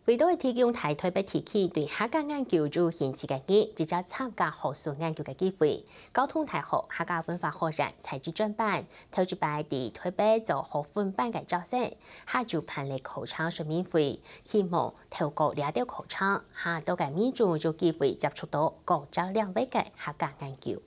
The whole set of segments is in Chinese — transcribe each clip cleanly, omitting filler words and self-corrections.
为咗提供台北地區對客家研究有興趣嘅人，直接參加學術研究嘅機會。交通大學客家文化學院採取專班，頭一擺喺台北做學分班嘅招生，下晝辦理考場係免費，希望透過呢條考場，下到嘅民眾有機會接觸到高質量嘅客家研究。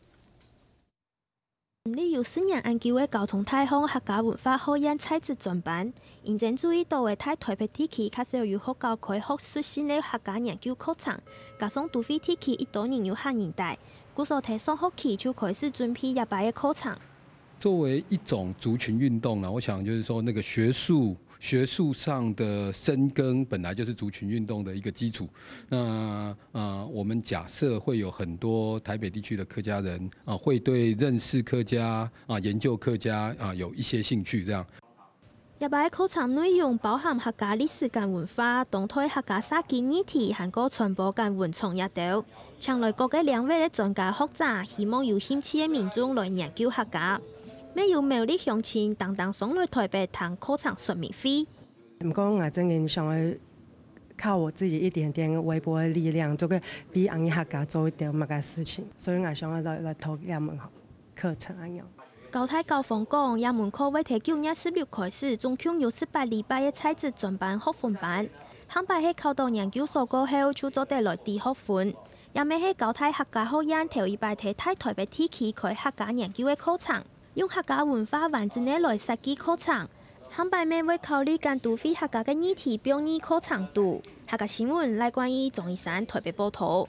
你有4年研究嘅交通大學客家文化學院採取專班，認真注意到嘅喺台北地區確實有學校開學術新嘅客家研究課程，加上都會地區一多年有客人帶，故所喺上學期就開始準備一擺嘅課程。作為一種族群運動呢，我想就是說，那個學術上的深耕本來就是族群運動的一個基礎。那我們假設會有很多台北地區的客家人會對認識客家研究客家有一些興趣，這樣。一擺課程內容包含客家歷史跟文化、當代客家設計議題，韓國傳播跟文創一道。請來各個兩位嘅專家學者，希望有興趣嘅民眾來研究客家。沒有魅力鄉親，等等上來台北談課程說明會。唔過我真係想去靠我自己一點點微薄嘅力量，就可以比人客家做一點乜嘅事情，所以我想來投入門課程一樣。高泰高峰講，入門課為喺9月16開始，總共有18禮拜嘅採取專班學分班。下擺喺考到研究所過後，就做得來啲學分。也咪喺高泰客家學院頭一擺喺台北地區開客家研究嘅課程。用客家文化完整嘅來設計課程，下擺咪會考慮跟都會客家嘅議題表演課程度。客家新聞賴冠依、鍾醫山台北報道。